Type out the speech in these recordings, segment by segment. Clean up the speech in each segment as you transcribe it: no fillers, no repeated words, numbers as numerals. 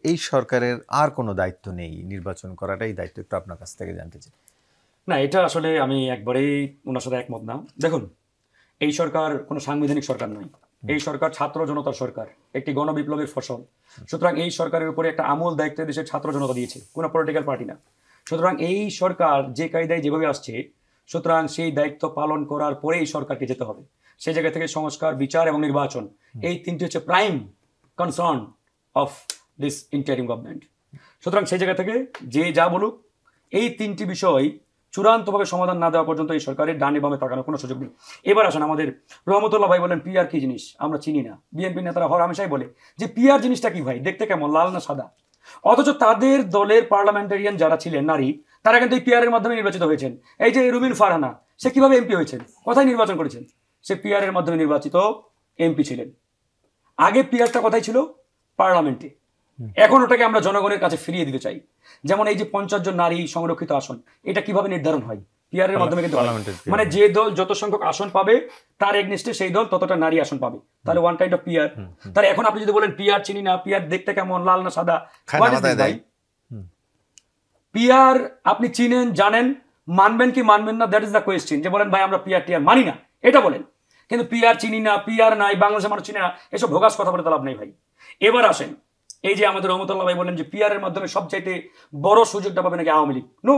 এই সরকারের আর কোনো দায়িত্ব নেই, নির্বাচন করাটাই দায়িত্ব, একটু আপনার কাছ থেকে জানতে চাই। না, এটা আসলে আমি একবারেই ওনার সাথে একমত না। দেখুন, এই সরকার কোনো সাংবিধানিক সরকার নয়, এই সরকার ছাত্র জনতার সরকার, একটি গণবিপ্লবের ফসল। সুতরাং এই সরকারের উপরে একটা আমূল দায়িত্ব দেশের ছাত্র জনতা দিয়েছে, কোনো পলিটিক্যাল পার্টি না। সুতরাং এই সরকার যে কায়দায় যেভাবে আসছে, সুতরাং সেই দায়িত্ব পালন করার পরে এই সরকারকে যেতে হবে। সেই জায়গা থেকে সংস্কার, বিচার এবং নির্বাচন, এই তিনটি হচ্ছে prime concern of this interim government. সুতরাং সেই জায়গা থেকে যে যা বলুক, এই তিনটি বিষয় চূড়ান্তভাবে সমাধান না দেওয়া পর্যন্ত এই সরকারের ডানে বামে তাকানোর কোনো সুযোগ নেই। এবার আসেন, আমাদের রহমতুল্লাহ ভাই বলেন পিআর কি জিনিস আমরা চিনি না। বিএনপি নেতারা হর হামেশাই বলে যে পিআর জিনিসটা কি ভাই, দেখতে কেমন, লাল না সাদা? অথচ তাদের দলের পার্লামেন্টারিয়ান যারা ছিলেন নারী, তারা কিন্তু এই পিআর এর মাধ্যমে নির্বাচিত হয়েছেন। এই যে রুমিন ফারহানা, সে কিভাবে এমপি হয়েছেন, কোথায় নির্বাচন করেছেন? সে পিআর এর মাধ্যমে নির্বাচিত এমপি ছিলেন। আগে পিআরটা কোথায় ছিল? পার্লামেন্টে। এখন ওটাকে আমরা জনগণের কাছে ফিরিয়ে দিতে চাই। যেমন এই যে 50 জন নারী সংরক্ষিত আসন, এটা কিভাবে নির্ধারণ হয়? পিআর এর মাধ্যমে কিন্তু মানে যে দল যত সংখ্যক আসন পাবে তার এগনেস্টে সেই দল ততটা নারী আসন পাবে। তাহলে ওয়ান কাইন্ড অফ পিআর। তাহলে এখন আপনি যদি বলেন পিআর চিনি না, পিআর দেখতে কেমন, লাল না সাদা, পিআর আপনি চিনেন, জানেন, মানবেন কি মানবেন না, দ্যাট ইজ দ্য কোয়েশ্চেন। যে বলেন ভাই আমরা পিআর টিআর মানি না, এটা বলেন। কিন্তু পিআর চিনি না, পিআর নাই, বাংলাদেশের মানুষ চিনে না, এসব ভোগাস কথা বলে লাভ নেই ভাই। এবার আসেন, এই যে আমাদের রহমতুল্লাহ ভাই বলেন যে পিআর এর মাধ্যমে সবচাইতে বড় সুযোগটা পাবে নাকি আওয়ামী লীগ। নো,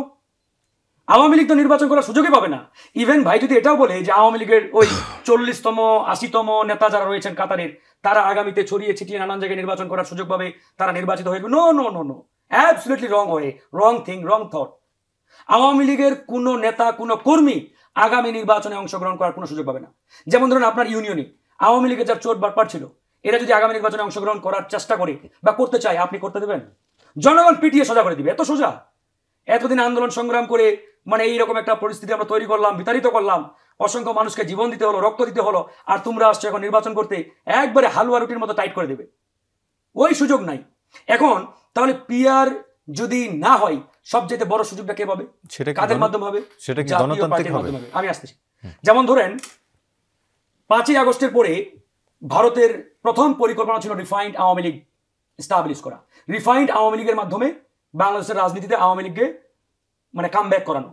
আওয়ামী লীগ তো নির্বাচন করার সুযোগই পাবে না। ইভেন ভাই যদি এটাও বলে যে আওয়ামী লীগের ওই 40তম 80তম নেতা যারা রয়েছেন কাতারের, তারা আগামীতে ছড়িয়ে ছিটিয়ে নানান জায়গায় নির্বাচন করার সুযোগ পাবে, তারা নির্বাচিত হয়ে যাবে, no no no no, absolutely wrong way, wrong thing, wrong thought. Awami লীগের কোনো নেতা, কোনো কর্মী আগামী নির্বাচনে অংশগ্রহণ করার কোনো সুযোগ পাবে না। যেমন ধরুন আপনার ইউনিয়নে আওয়ামী লীগের যার চোট বাটপার ছিল, এরা যদি আগামী নির্বাচনে অংশগ্রহণ করার চেষ্টা করে বা করতে চায়, আপনি করতে দেবেন? জনগণ পিটিয়ে সোজা করে দিবে। এত সোজা। এতদিন আন্দোলন সংগ্রাম করে মানে এইরকম একটা পরিস্থিতি আমরা তৈরি করলাম, বিতাড়িত করলাম, অসংখ্য মানুষকে জীবন দিতে হলো, রক্ত দিতে হলো, আর তোমরা আসছো এখন নির্বাচন করতে, একবারে হালুয়া রুটির মতো টাইট করে দেবে। ওই সুযোগ নাই এখন। তাহলে পিআর যদি না হয়, সবচেয়ে বড় সুযোগটা কে পাবে? কাদের মাধ্যমে হবে? সেটা কি গণতান্ত্রিক হবে? আমি আসতেছি। যেমন ধরেন 5ই আগস্টের পরে ভারতের প্রথম পরিকল্পনা ছিল রিফাইন্ড আওয়ামী লীগ এস্টাবলিশ করা। রিফাইন্ড আওয়ামী লীগের মাধ্যমে বাংলাদেশের রাজনীতিতে আওয়ামী লীগকে মানে কাম ব্যাক করানো।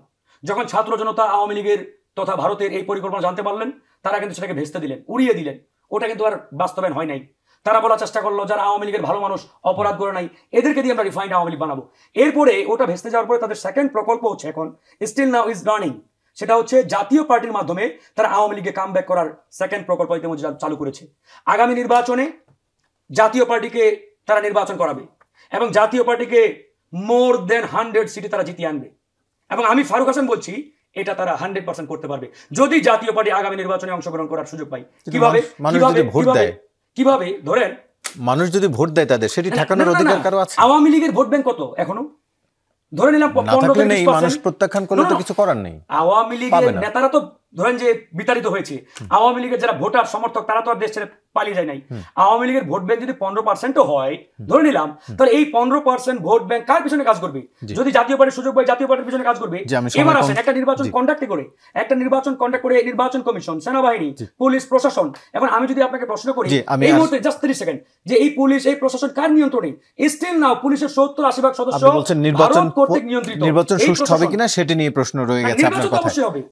যখন ছাত্র জনতা আওয়ামী লীগের তথা ভারতের এই পরিকল্পনা জানতে পারলেন, তারা কিন্তু সেটাকে ভেস্তে দিলেন, উড়িয়ে দিলেন। ওটা কিন্তু আর বাস্তবায়ন হয় নাই। তারা বলার চেষ্টা করলো যারা আওয়ামী লীগের ভালো মানুষ, অপরাধ করে নাই, এদেরকে দিয়ে আমরা রিফাইন্ড আওয়ামী লীগ বানাবো। এরপরে ওটা ভেস্তে যাওয়ার পরে তাদের সেকেন্ড প্রকল্প হচ্ছে এখন স্টিল নাও ইজ রানিং, সেটা হচ্ছে জাতীয় পার্টির মাধ্যমে তারা আওয়ামী লীগকে কাম ব্যাক করার সেকেন্ড প্রকল্প ইতিমধ্যে চালু করেছে। আগামী নির্বাচনে জাতীয় পার্টিকে তারা নির্বাচন করাবে এবং জাতীয় পার্টিকে মোর দেন 100 সিটে তারা জিতিয়ে আনবে। এবং আমি ফারুক হাসান বলছি, এটা তারা 100% করতে পারবে যদি জাতীয় পার্টি আগামী নির্বাচনে অংশগ্রহণ করার সুযোগ পায়। কিভাবে? কিভাবে ধরেন মানুষ যদি ভোট দেয় তাদের সেটি ঠেকানোর অধিকার কারো আছে? আওয়ামী লীগের ভোট ব্যাংক কত এখনো? ধরে নিলাম 15-20%। মানুষ প্রত্যাখ্যান করলে তো কিছু করার নেই। আওয়ামী লীগের নেতারা তো ধরেন যে বিতাড়িত হয়েছে, আওয়ামী লীগের যারা ভোটার সমর্থক তারা তো আর দেশ ছেড়ে পালিয়ে যায় নাই। আওয়ামী লীগের ভোট ব্যাংক যদি 15%ও হয় ধরে নিলাম, তাহলে এই 15% ভোট ব্যাংক কার পিছনে কাজ করবে? যদি জাতীয় পার্টির সুযোগ পায় জাতীয় পার্টির পিছনে কাজ করবে। এবার আসেন, একটা নির্বাচন কন্ডাক্ট করে নির্বাচন কমিশন, সেনাবাহিনী, পুলিশ, প্রশাসন। এখন আমি যদি আপনাকে প্রশ্ন করি এই মুহূর্তে জাস্ট 30 সেকেন্ড, যে এই পুলিশ, এই প্রশাসন কার নিয়ন্ত্রণে? স্টিল নাও পুলিশের 70-80% সদস্য ভারত কর্তৃক নিয়ন্ত্রিত। নির্বাচন সুষ্ঠু হবে কিনা সেটি নিয়ে প্রশ্ন রয়ে গেছে আপনার কথায়।